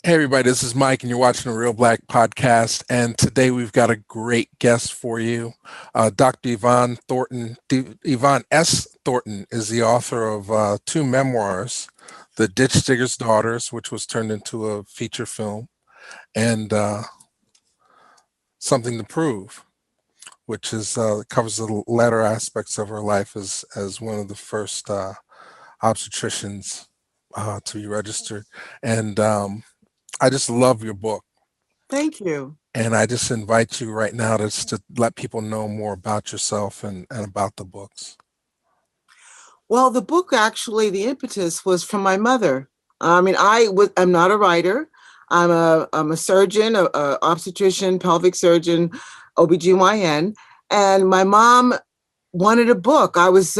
Hey everybody, this is Mike and you're watching the Reelblack podcast, and today we've got a great guest for you. Dr. Yvonne Thornton. Yvonne S. Thornton is the author of two memoirs, The Ditchdigger's Daughters, which was turned into a feature film, and Something to Prove, which is covers the latter aspects of her life as one of the first obstetricians to be registered. And I just love your book. Thank you. And I just invite you right now to let people know more about yourself and about the books. Well, the book actually, the impetus was from my mother. I mean, I'm not a writer. I'm a surgeon, a obstetrician, pelvic surgeon, OBGYN. And my mom wanted a book. I was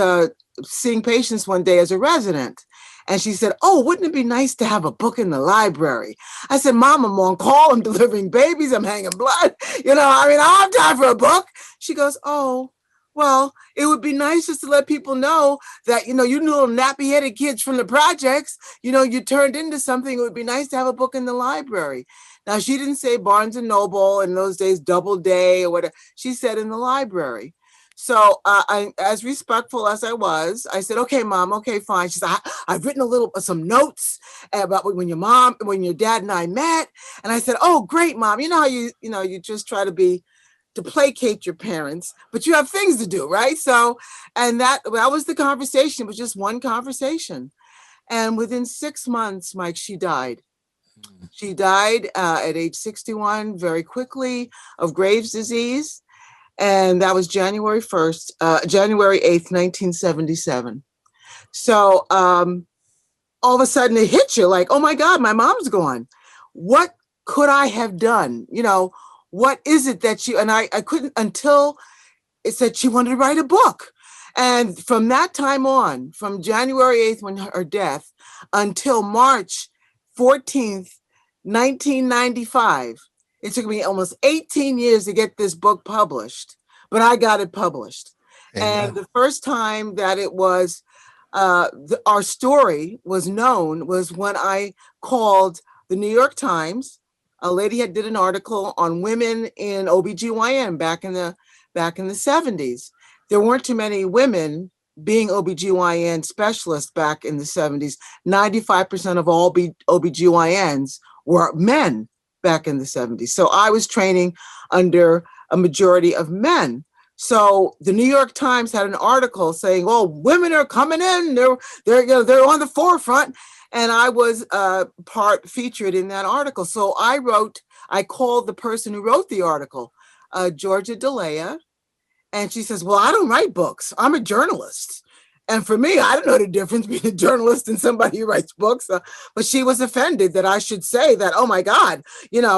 seeing patients one day as a resident. And she said, "Oh, wouldn't it be nice to have a book in the library?" I said, "Mom, I'm on call. I'm delivering babies. I'm hanging blood. I don't have time for a book." She goes, "Oh, well, it would be nice just to let people know that, you little nappy-headed kids from the projects, you turned into something. It would be nice to have a book in the library." Now, she didn't say Barnes and Noble, in those days, Doubleday or whatever. She said in the library. So I, as respectful as I was, I said, "Okay, Mom, okay, fine." She said, I've written some notes about when your dad and I met. And I said, "Oh, great, Mom. You know how you just try to placate your parents, but you have things to do, right?" So, and that was the conversation. It was just one conversation. And within 6 months, Mike, she died. She died at age 61 very quickly of Graves' disease. And that was January 8th, 1977. So all of a sudden it hits you like, oh my God, my mom's gone. What could I have done? What is it that and I couldn't until it said she wanted to write a book. And from that time on, from January 8th, when her death, until March 14th, 1995, it took me almost 18 years to get this book published, but I got it published. Amen. And the first time that it was, our story was known was when I called the New York Times. A lady had did an article on women in OBGYN back in the 70s. There weren't too many women being OBGYN specialists back in the 70s. 95% of all OBGYNs were men back in the 70s. So I was training under a majority of men. So the New York Times had an article saying, "Oh, women are coming in. They're on the forefront." And I was part featured in that article. So I called the person who wrote the article, Georgia DeLea, and she says, "Well, I don't write books. I'm a journalist." And for me, I don't know the difference between a journalist and somebody who writes books. But she was offended that I should say that, oh my God,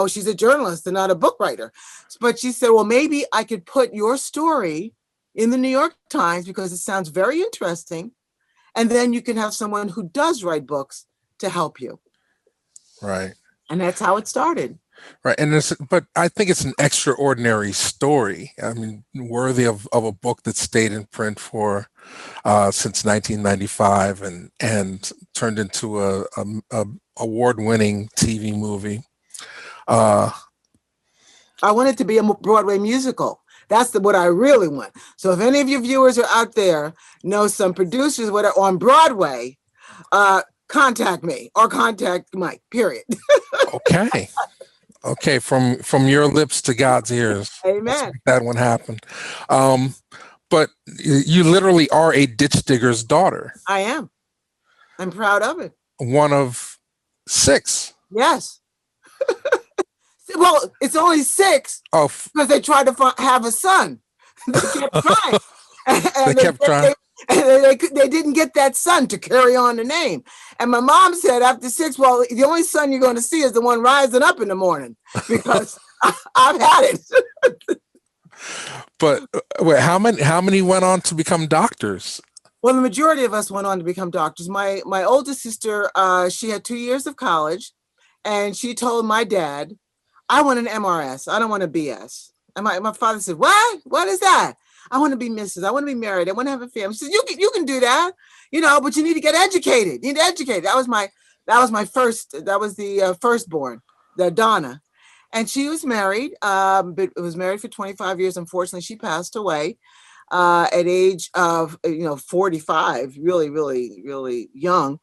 she's a journalist and not a book writer. But she said, "Well, maybe I could put your story in the New York Times because it sounds very interesting. And then you can have someone who does write books to help you." Right. And that's how it started. Right. But I think it's an extraordinary story. I mean, worthy of a book that stayed in print for since 1995 and turned into a award-winning TV movie. I want it to be a Broadway musical. That's what I really want. So if any of your viewers are out there, know some producers that are on Broadway, contact me or contact Mike, period. Okay. Okay, from your lips to God's ears. Amen. Let's make that one happen. But you literally are a ditchdigger's daughter. I am. I'm proud of it. One of 6. Yes. Well, it's only 6 because they tried to have a son. They kept trying. They kept trying. They didn't get that son to carry on the name. And my mom said after 6, well, the only son you're going to see is the one rising up in the morning because I've had it. But wait, how many went on to become doctors? Well, the majority of us went on to become doctors. My oldest sister, she had 2 years of college, and she told my dad, "I want an MRS. I don't want a BS." And my father said, "What? What is that?" "I want to be Mrs. I want to be married. I want to have a family." She said, you can do that, but you need to get educated. You need to educate. That That was the firstborn, the Donna. And she was married, but was married for 25 years. Unfortunately, she passed away at age of 45, really, really, really young.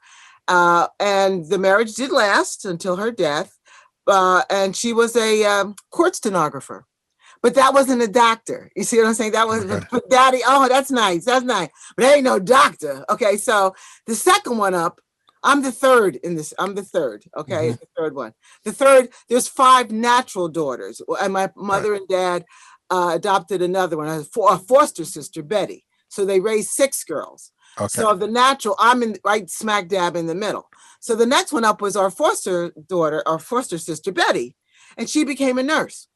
And the marriage did last until her death. And she was a court stenographer. But that wasn't a doctor. You see what I'm saying? That was but daddy. Oh, that's nice. That's nice. But there ain't no doctor. Okay. So the second one up, I'm the third in this. I'm the third. Okay. The third one. The third, there's 5 natural daughters. And my mother and dad adopted another one, a foster sister, Betty. So they raised 6 girls. Okay. So of the natural, I'm in right smack dab in the middle. So the next one up was our foster daughter, our foster sister, Betty. And she became a nurse.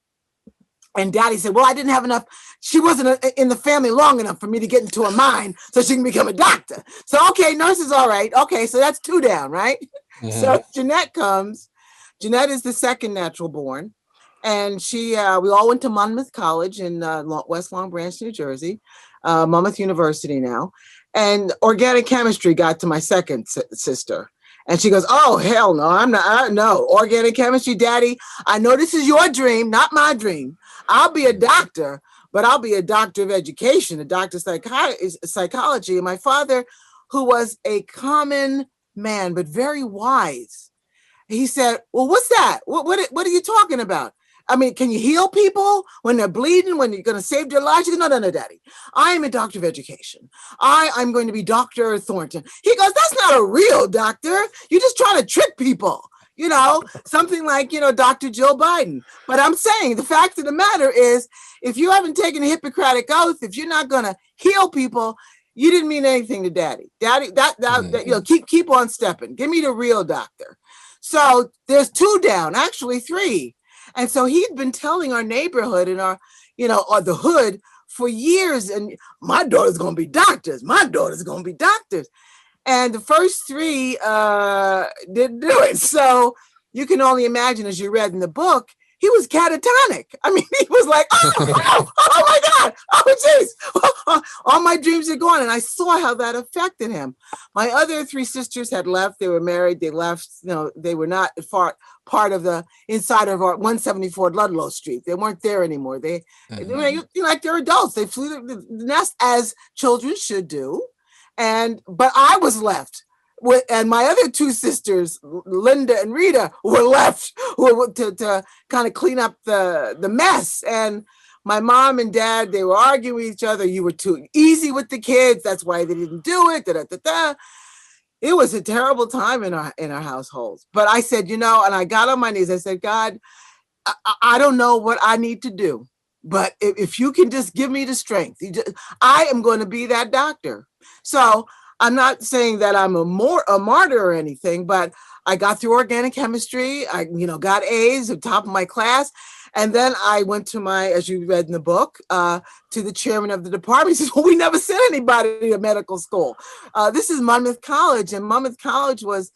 And daddy said, well, I didn't have enough. She wasn't in the family long enough for me to get into her mind so she can become a doctor. So, okay, nurse is all right. Okay, so that's 2 down, right? So Jeanette comes. Jeanette is the second natural born. And we all went to Monmouth College in West Long Branch, New Jersey, Monmouth University now. And organic chemistry got to my second sister. And she goes, oh, hell no, I'm not. No, organic chemistry, daddy. I know this is your dream, not my dream. I'll be a doctor, but I'll be a doctor of education, a doctor of psychology. And my father, who was a common man, but very wise, he said, well, what's that? What are you talking about? I mean, can you heal people when they're bleeding, when you're going to save their lives? He goes, no, daddy. I am a doctor of education. I'm going to be Dr. Thornton. He goes, that's not a real doctor. You're just trying to trick people. Something like, Dr. Jill Biden. But I'm saying the fact of the matter is, if you haven't taken a Hippocratic oath, if you're not going to heal people, you didn't mean anything to daddy. Daddy, keep on stepping. Give me the real doctor. So there's 2 down, actually 3. And so he'd been telling our neighborhood and our, or the hood for years. And my daughter's going to be doctors. My daughter's going to be doctors. And the first 3 didn't do it. So you can only imagine, as you read in the book, he was catatonic. I mean, he was like, oh my God, oh jeez, all my dreams are gone. And I saw how that affected him. My other 3 sisters had left. They were married. They left. They were not part of the inside of our 174 Ludlow Street. They weren't there anymore. They like they're adults. They flew the nest as children should do. But I was left. And my other 2 sisters, Linda and Rita, were left to kind of clean up the mess. And my mom and dad, they were arguing with each other. You were too easy with the kids. That's why they didn't do it. It was a terrible time in our households. But I said, and I got on my knees. I said, God, I don't know what I need to do, but if you can just give me the strength, I am going to be that doctor. So I'm not saying that I'm a martyr or anything, but I got through organic chemistry. I, got A's at the top of my class. And then I went to as you read in the book, to the chairman of the department. He says, well, we never sent anybody to medical school. This is Monmouth College. And Monmouth College was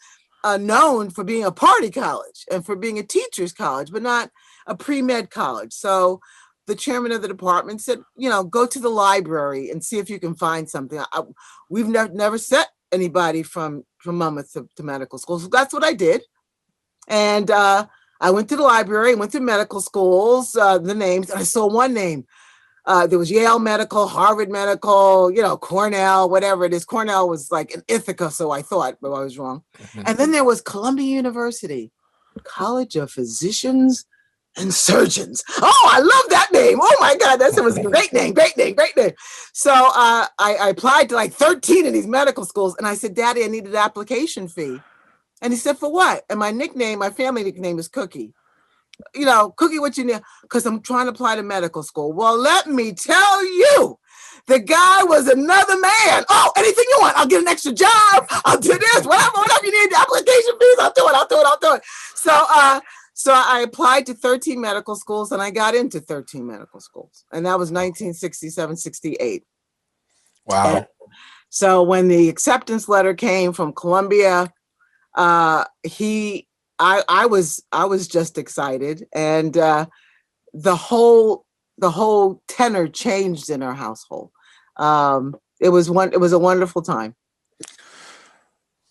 known for being a party college and for being a teacher's college, but not a pre-med college. So the chairman of the department said, go to the library and see if you can find something. We've never sent anybody from Monmouth to medical school. So that's what I did. And I went to the library, went to medical schools, the names, and I saw one name. There was Yale Medical, Harvard Medical, Cornell, whatever it is. Cornell was like an Ithaca, so I thought, but I was wrong. And then there was Columbia University, College of Physicians and Surgeons. Oh, I love that name. Oh my God, that was a great name. So I applied to like 13 of these medical schools, and I said, Daddy, I need an application fee. And he said, for what? And my family nickname is Cookie. Cookie, what you need? Because I'm trying to apply to medical school. Well, let me tell you, the guy was another man. Oh, anything you want. I'll get an extra job. I'll do this, whatever you need, the application fees, I'll do it. So I applied to 13 medical schools, and I got into 13 medical schools. And that was 1967, 68. Wow. And so when the acceptance letter came from Columbia, I was just excited. And the whole tenor changed in our household. It was a wonderful time.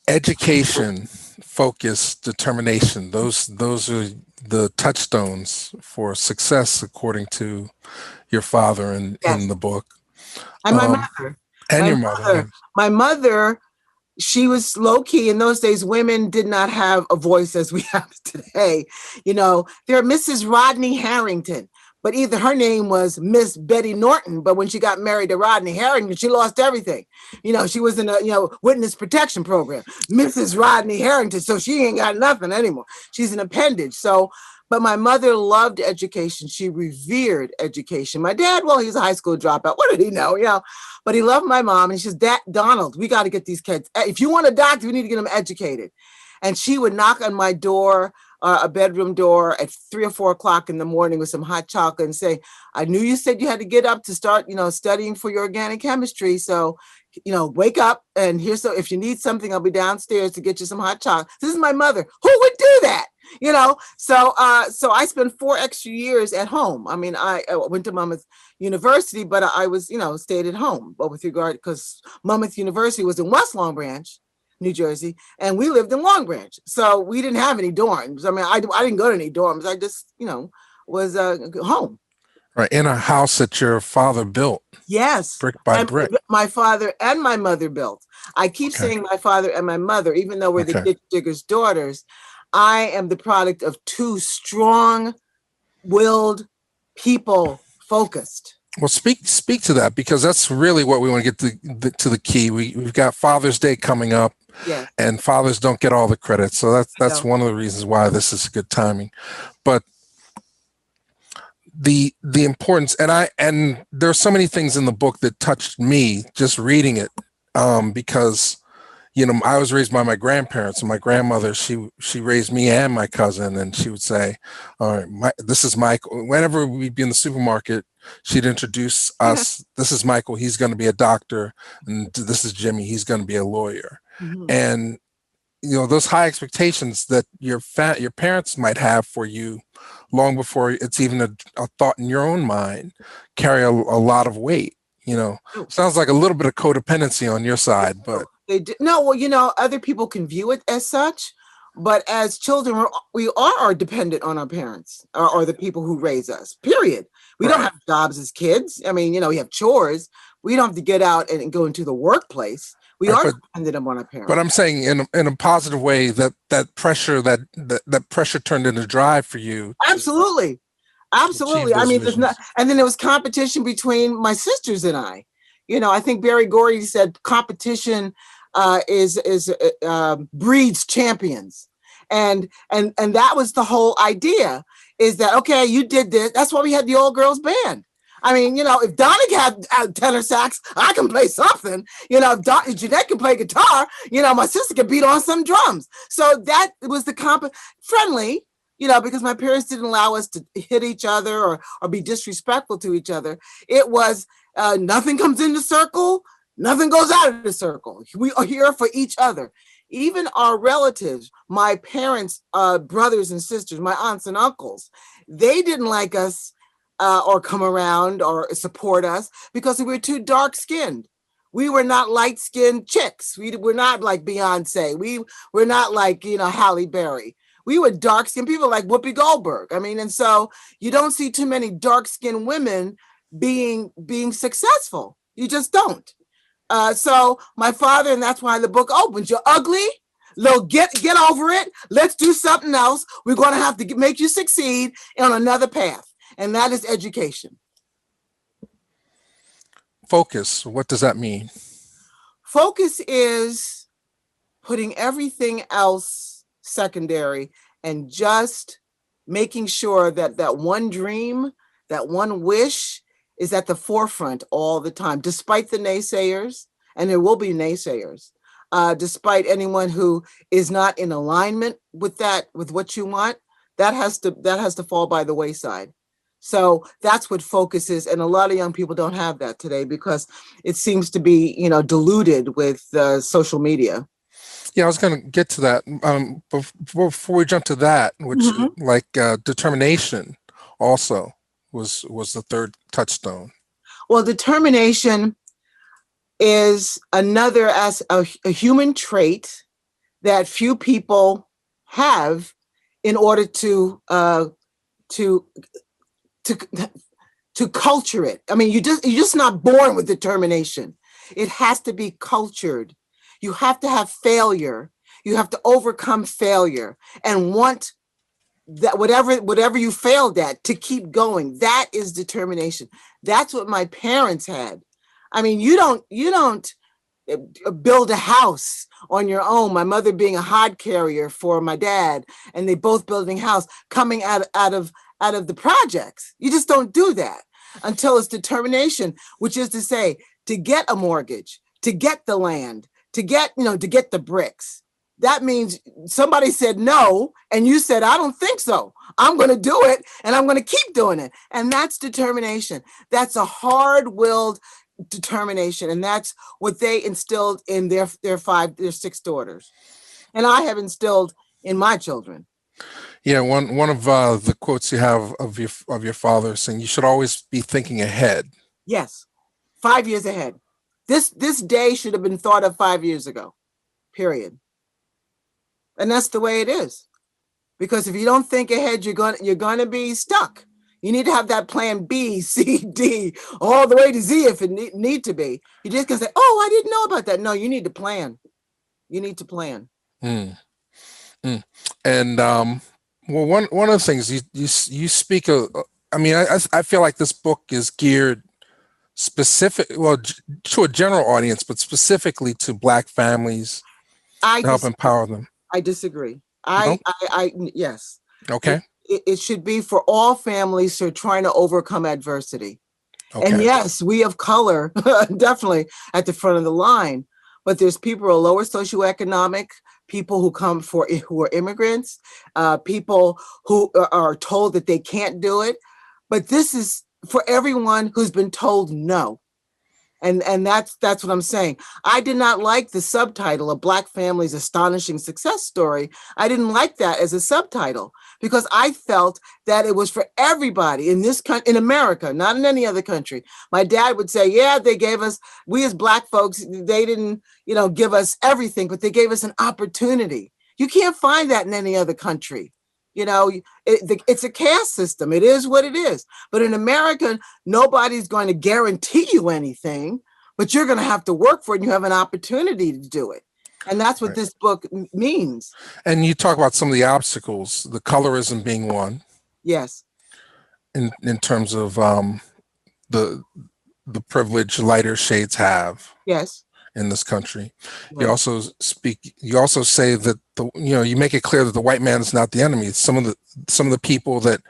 Education focus, determination. Those are the touchstones for success, according to your father in Yes. the book, And my um, mother, and my your mother. mother, my mother, she was low key. In those days, women did not have a voice as we have today. They're Mrs. Rodney Harrington, but either her name was Miss Betty Norton, but when she got married to Rodney Harrington, she lost everything. She was in a, witness protection program, Mrs. Rodney Harrington. So she ain't got nothing anymore. She's an appendage. But my mother loved education. She revered education. My dad, well, he's a high school dropout. What did he know? But he loved my mom. And she's Donald, we got to get these kids. If you want a doctor, we need to get them educated. And she would knock on my door, a bedroom door at 3 or 4 o'clock in the morning with some hot chocolate and say, I knew you said you had to get up to start, studying for your organic chemistry. So, wake up and if you need something, I'll be downstairs to get you some hot chocolate. This is my mother. Who would do that? So I spent 4 extra years at home. I mean, I went to Monmouth University, but I was, stayed at home. But with regard, because Monmouth University was in West Long Branch, New Jersey, and we lived in Long Branch. So we didn't have any dorms. I mean, I didn't go to any dorms. I just, was home. Right, in a house that your father built. Yes. Brick by brick. My father and my mother built. I keep saying my father and my mother, even though we're the Ditchdigger's daughters. I am the product of 2 strong-willed people, focused. Well, speak to that, because that's really what we want to get to the key. We've got Father's Day coming up, and fathers don't get all the credit, so that's one of the reasons why this is good timing. But the importance, and there's so many things in the book that touched me just reading it, because I was raised by my grandparents, and my grandmother, she raised me and my cousin, and she would say, all right, this is Michael. Whenever we'd be in the supermarket, she'd introduce us. This is Michael. He's going to be a doctor. And this is Jimmy. He's going to be a lawyer. Mm-hmm. And, those high expectations that your parents might have for you long before it's even a thought in your own mind carry a lot of weight. Sounds like a little bit of codependency on your side, but they did. No, well, other people can view it as such, but as children, we are dependent on our parents or the people who raise us, period. We don't have jobs as kids. I mean, we have chores. We don't have to get out and go into the workplace. We are dependent on our parents. But I'm saying in a positive way that pressure, that pressure turned into drive for you. Absolutely. Absolutely. I mean, there's not, and then there was competition between my sisters and I. I think Barry Gordy said competition breeds champions, and that was the whole idea. Is that okay? You did this. That's why we had the all girls band. I mean, if Donnie had tenor sax, I can play something. If Jeanette can play guitar, my sister can beat on some drums. So that was the friendly. Because my parents didn't allow us to hit each other or be disrespectful to each other. It was nothing comes in the circle, nothing goes out of the circle. We are here for each other. Even our relatives, my parents' brothers and sisters, my aunts and uncles, they didn't like us or come around or support us because we were too dark-skinned. We were not light-skinned chicks. We were not like Beyonce. We were not like, Halle Berry. We were dark-skinned people like Whoopi Goldberg. I mean, and so you don't see too many dark-skinned women being successful. You just don't. So my father, and that's why the book opens. You're ugly. Get over it. Let's do something else. We're going to have to make you succeed on another path, and that is education. Focus. What does that mean? Focus is putting everything else secondary and just making sure that one dream, that one wish is at the forefront all the time, despite the naysayers, and there will be naysayers, despite anyone who is not in alignment with what you want, that has to fall by the wayside. So that's what focus is. And a lot of young people don't have that today because it seems to be, diluted with social media. Yeah, I was going to get to that. Before we jump to that, which determination also was the third touchstone. Well, determination is another as a human trait that few people have in order to to to culture it. I mean, you're just not born with determination. It has to be cultured. You have to have failure. You have to overcome failure and want that whatever you failed at to keep going. That is determination. That's what my parents had. I mean, you don't build a house on your own. My mother being a hod carrier for my dad, and they both building a house coming out of the projects. You just don't do that until it's determination, which is to say, to get a mortgage, to get the land, to get the bricks. That means somebody said no, and you said, I don't think so. I'm going to do it, and I'm going to keep doing it. And that's determination. That's a hard-willed determination. And that's what they instilled in their six daughters. And I have instilled in my children. Yeah, one of the quotes you have of your father saying you should always be thinking ahead. Yes, 5 years ahead. This day should have been thought of 5 years ago, period. And that's the way it is. Because if you don't think ahead, you're gonna be stuck. You need to have that plan B, C, D, all the way to Z if it need to be. You just can say, oh, I didn't know about that. No, you need to plan. You need to plan. Mm. Mm. And well, one of the things you speak of, I mean, I feel like this book is geared to a general audience, but specifically to Black families to help empower them. I disagree. No? Yes. Okay. It should be for all families who are trying to overcome adversity. Okay. And yes, we of color definitely at the front of the line, but there's people who are lower socioeconomic, people who are immigrants, people who are told that they can't do it. But this is for everyone who's been told no. And that's what I'm saying. I did not like the subtitle, A Black Family's Astonishing Success Story. I didn't like that as a subtitle because I felt that it was for everybody in this country, in America, not in any other country. My dad would say, yeah, they gave us, we as Black folks, they didn't, give us everything, but they gave us an opportunity. You can't find that in any other country. It's a caste system. It is what it is. But in America, nobody's going to guarantee you anything, but you're going to have to work for it and you have an opportunity to do it. And that's what Right. this book means. And you talk about some of the obstacles, the colorism being one. Yes. In terms of the privilege lighter shades have. Yes. In this country. Right. You also say that you make it clear that the white man is not the enemy. Some of the people that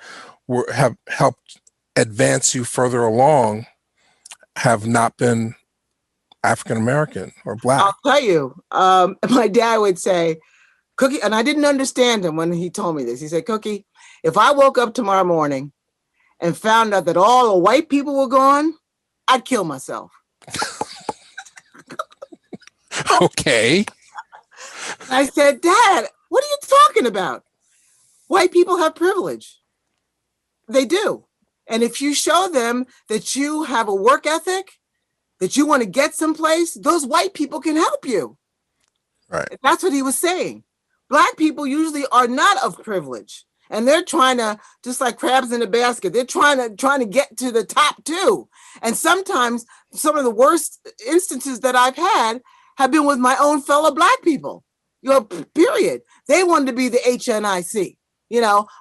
have helped advance you further along have not been African American or Black. I'll tell you, my dad would say, Cookie, and I didn't understand him when he told me this. He said, Cookie, if I woke up tomorrow morning and found out that all the white people were gone, I'd kill myself. Okay. I said, Dad, what are you talking about? White people have privilege. They do. And if you show them that you have a work ethic, that you want to get someplace, those white people can help you. Right. That's what he was saying. Black people usually are not of privilege. And they're trying to, just like crabs in a basket, they're trying to get to the top too. And sometimes some of the worst instances that I've had have been with my own fellow Black people, period. They wanted to be the HNIC,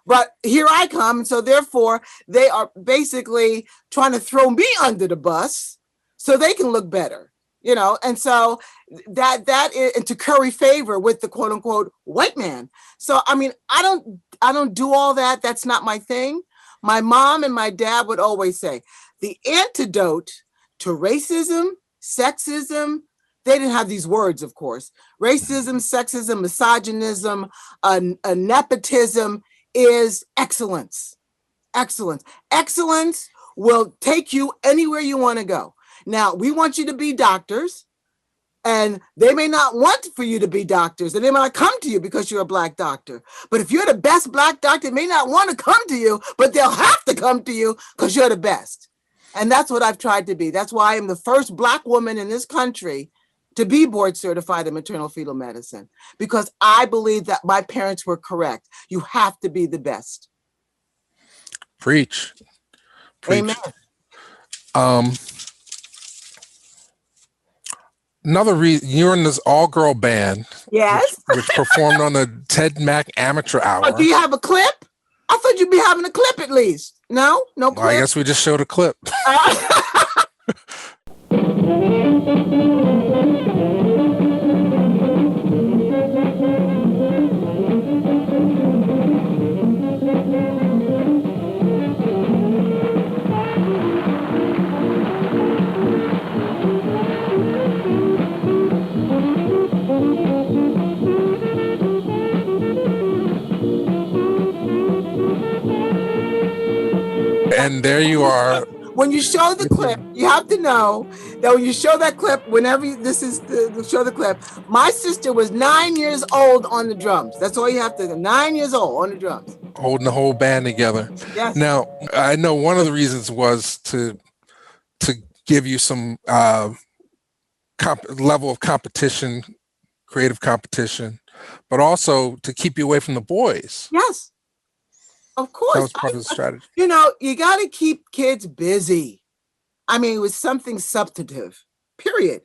but here I come. And so therefore they are basically trying to throw me under the bus so they can look better, and so that is, and to curry favor with the quote unquote white man. So, I mean, I don't do all that. That's not my thing. My mom and my dad would always say the antidote to racism, sexism, they didn't have these words, of course. Racism, sexism, misogynism, nepotism is excellence. Excellence. Excellence will take you anywhere you want to go. Now, we want you to be doctors, and they may not want for you to be doctors, and they might not come to you because you're a Black doctor. But if you're the best Black doctor, they may not want to come to you, but they'll have to come to you because you're the best. And that's what I've tried to be. That's why I'm the first Black woman in this country to be board certified in maternal fetal medicine, because I believe that my parents were correct. You have to be the best. Preach. Amen. Preach. Um, Another reason you're in this all-girl band, Yes. which performed on the Ted Mack Amateur Oh, Hour. do you have a clip? I thought you'd be having a clip at least. No Well, clip. I guess we just showed a clip. And there you are. When you show the clip, you have to know that when you show that clip, whenever this is to show the clip, my sister was 9 years old on the drums. That's all you have to know. 9 years old on the drums. Holding the whole band together. Yes. Now, I know one of the reasons was to give you some level of competition, creative competition, but also to keep you away from the boys. Yes. Of course. That was part of the strategy. You know, you got to keep kids busy. I mean, with something substantive, period.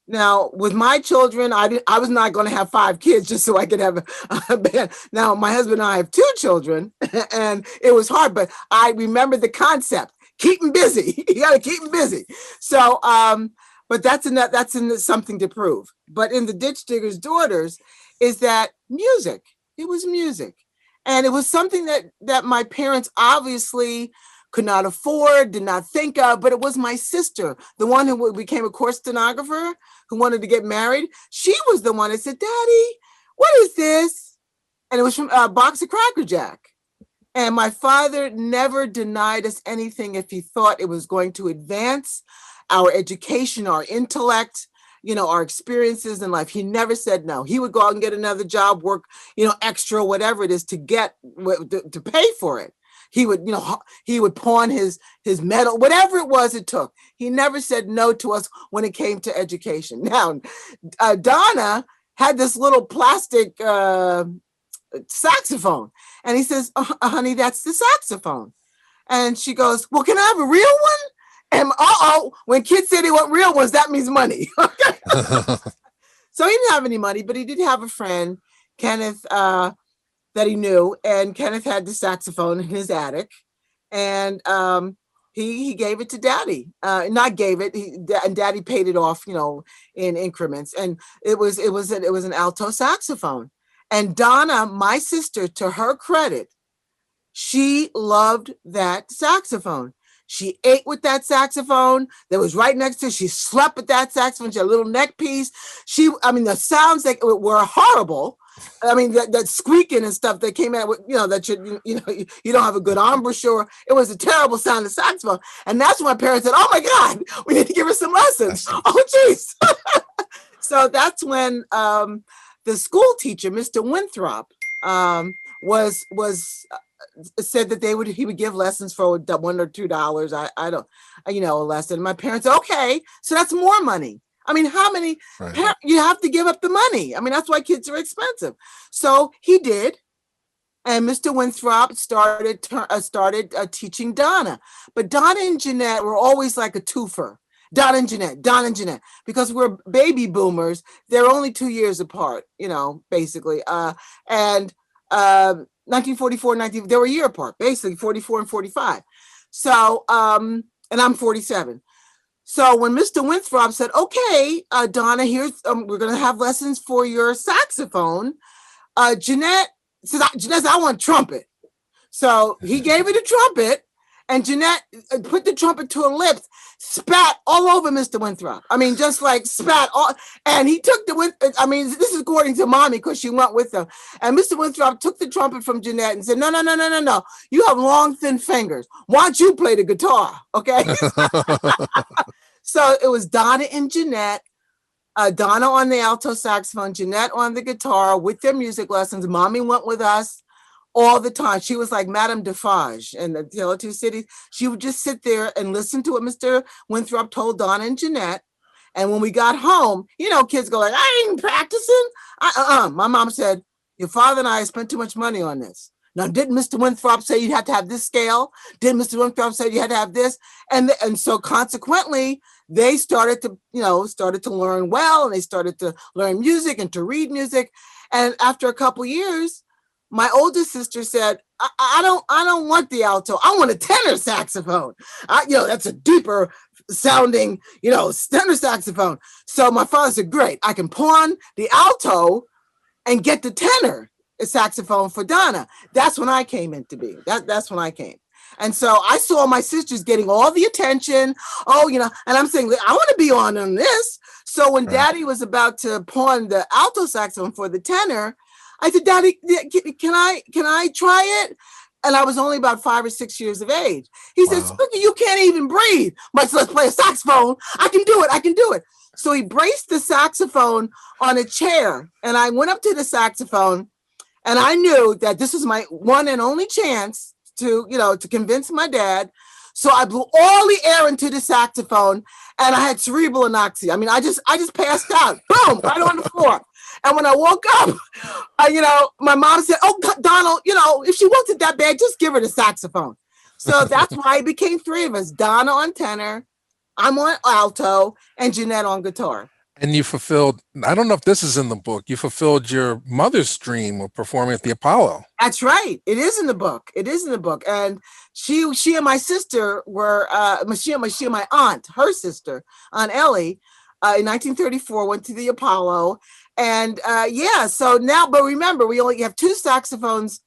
Now, with my children, I was not going to have 5 kids just so I could have a band. Now, my husband and I have 2 children, and it was hard, but I remember the concept. Keep them busy. You got to keep them busy. So, but that's something to prove. But in the Ditchdigger's Daughters is that music. It was music. And it was something that my parents obviously could not afford, did not think of, but it was my sister, the one who became a course stenographer, who wanted to get married. She was the one that said, "Daddy, what is this?" And it was from a box of Cracker Jack. And my father never denied us anything if he thought it was going to advance our education, our intellect, our experiences in life. He never said no. He would go out and get another job, work, extra, whatever it is to pay for it. He would pawn his medal, whatever it was it took. He never said no to us when it came to education. Now, Donna had this little plastic saxophone. And he says, "Honey, that's the saxophone." And she goes, "Well, can I have a real one?" And when kids say they want real ones, that means money. Okay. So he didn't have any money, but he did have a friend, Kenneth, that he knew. And Kenneth had the saxophone in his attic. And he gave it to Daddy. Not gave it, and Daddy paid it off, in increments. And it was an alto saxophone. And Donna, my sister, to her credit, she loved that saxophone. She ate with that saxophone that was right next to her. She slept with that saxophone. She had a little neck piece. The sounds that were horrible. I mean, that squeaking and stuff that came out with, that you don't have a good embouchure. It was a terrible sound of saxophone. And that's when my parents said, "Oh my God, we need to give her some lessons." Oh, geez. So that's when the school teacher, Mr. Winthrop, was said that he would give lessons for $1 or $2. I don't, a lesson. My parents said, "Okay, so that's more money." I mean, how many you have to give up the money? I mean, that's why kids are expensive. So he did, and Mr. Winthrop started teaching Donna. But Donna and Jeanette were always like a twofer. Donna and Jeanette, because we're baby boomers. They're only 2 years apart, basically. And 1944, they were a year apart, basically 44 and 45. So, and I'm 47. So when Mr. Winthrop said, "Okay, Donna, here's, we're going to have lessons for your saxophone," Jeanette says, "I want trumpet." So he gave her the trumpet, and Jeanette put the trumpet to her lips, spat all over Mr. Winthrop. I mean, just like spat all, and he took this is according to Mommy, because she went with him. And Mr. Winthrop took the trumpet from Jeanette and said, "No. You have long, thin fingers. Why don't you play the guitar?" Okay. So it was Donna and Jeanette, Donna on the alto saxophone, Jeanette on the guitar with their music lessons. Mommy went with us all the time. She was like Madame Defarge in the Tale of Two Cities. She would just sit there and listen to what Mr. Winthrop told Donna and Jeanette. And when we got home, kids go like, I ain't practicing. My mom said, your father and I spent too much money on this. Now, didn't Mr. Winthrop say you had to have this scale? Didn't Mr. Winthrop say you had to have this? And so consequently, they started to learn well, and they started to learn music and to read music. And after a couple years, my oldest sister said, I don't want the alto. I want a tenor saxophone. That's a deeper sounding, tenor saxophone. So my father said, great, I can pawn the alto and get the tenor saxophone for Donna. That's when I came into being. That's when I came. And so I saw my sisters getting all the attention. And I'm saying, I want to be on this. So when Daddy was about to pawn the alto saxophone for the tenor, I said, Daddy, can I try it? And I was only about 5 or 6 years of age. He said, Spooky, you can't even breathe, much less play a saxophone. I can do it. So he braced the saxophone on a chair, and I went up to the saxophone, and I knew that this was my one and only chance to convince my dad. So I blew all the air into the saxophone, and I had cerebral anoxia. I mean, I just passed out, boom, right on the floor. And when I woke up, my mom said, oh, Donald, if she wants it that bad, just give her the saxophone. So that's why it became 3 of us, Donna on tenor, I'm on alto, and Jeanette on guitar. And you fulfilled, I don't know if this is in the book, you fulfilled your mother's dream of performing at the Apollo. That's right. It is in the book. And she and my sister were, she and my aunt, her sister, Aunt Ellie, in 1934, went to the Apollo. And so now, but remember, we only have 2 saxophones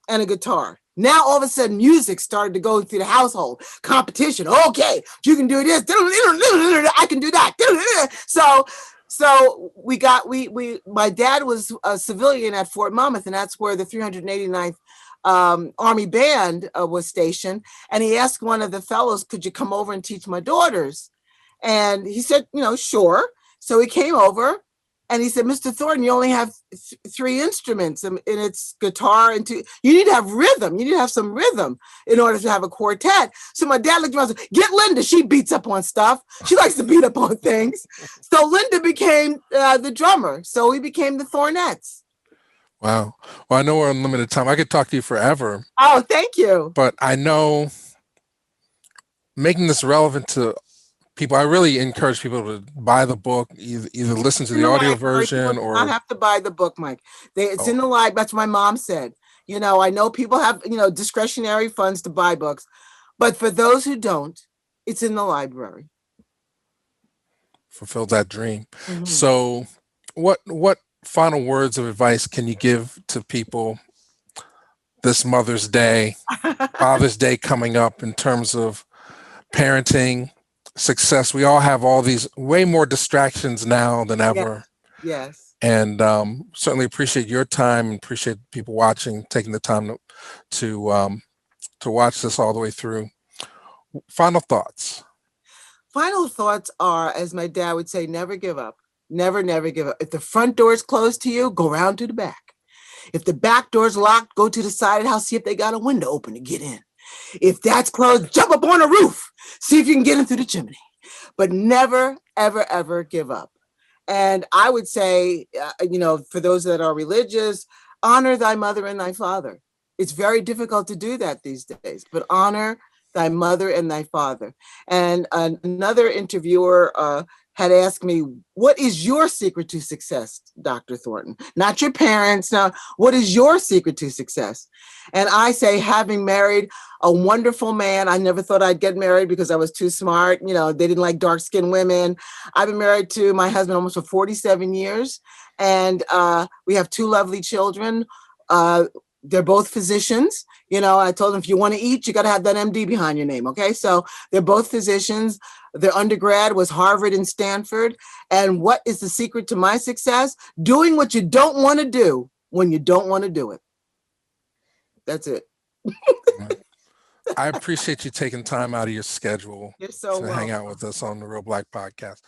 and a guitar. Now, all of a sudden, music started to go through the household. Competition. Okay, you can do this. I can do that. So my dad was a civilian at Fort Monmouth, and that's where the 389th Army Band was stationed. And he asked one of the fellows, could you come over and teach my daughters? And he said, sure. So he came over. And he said, Mr. Thornton, you only have 3 instruments, and it's guitar and 2. You need to have rhythm. You need to have some rhythm in order to have a quartet. So my dad looked around and said, get Linda. She beats up on stuff. She likes to beat up on things. So Linda became the drummer. So we became the Thornettes. Wow. Well, I know we're on limited time. I could talk to you forever. Oh, thank you. But I know making this relevant to people, I really encourage people to buy the book, either listen to the audio version or not have to buy the book, Mike. It's in the library. That's what my mom said. I know people have, discretionary funds to buy books, but for those who don't, it's in the library. Fulfill that dream. Mm-hmm. So what final words of advice can you give to people this Mother's Day, Father's Day coming up in terms of parenting, success? We all have all these way more distractions now than ever. Yes. And certainly appreciate your time and appreciate people watching, taking the time to watch this all the way through. Final thoughts. Final thoughts are, as my dad would say, never give up. Never, never give up. If the front door is closed to you, go around to the back. If the back door's locked, go to the side of the house, see if they got a window open to get in. If that's closed, jump up on a roof, see if you can get in through the chimney. But never, ever, ever give up. And I would say, for those that are religious, honor thy mother and thy father. It's very difficult to do that these days, but honor thy mother and thy father. And another interviewer had asked me, what is your secret to success, Dr. Thornton? Not your parents. Now, what is your secret to success? And I say, having married a wonderful man. I never thought I'd get married because I was too smart. They didn't like dark-skinned women. I've been married to my husband almost for 47 years. And we have 2 lovely children. They're both physicians. I told them, if you want to eat, you got to have that MD behind your name. Okay. So they're both physicians. Their undergrad was Harvard and Stanford. And what is the secret to my success? Doing what you don't want to do when you don't want to do it. That's it. I appreciate you taking time out of your schedule to hang out with us on the Reelblack podcast.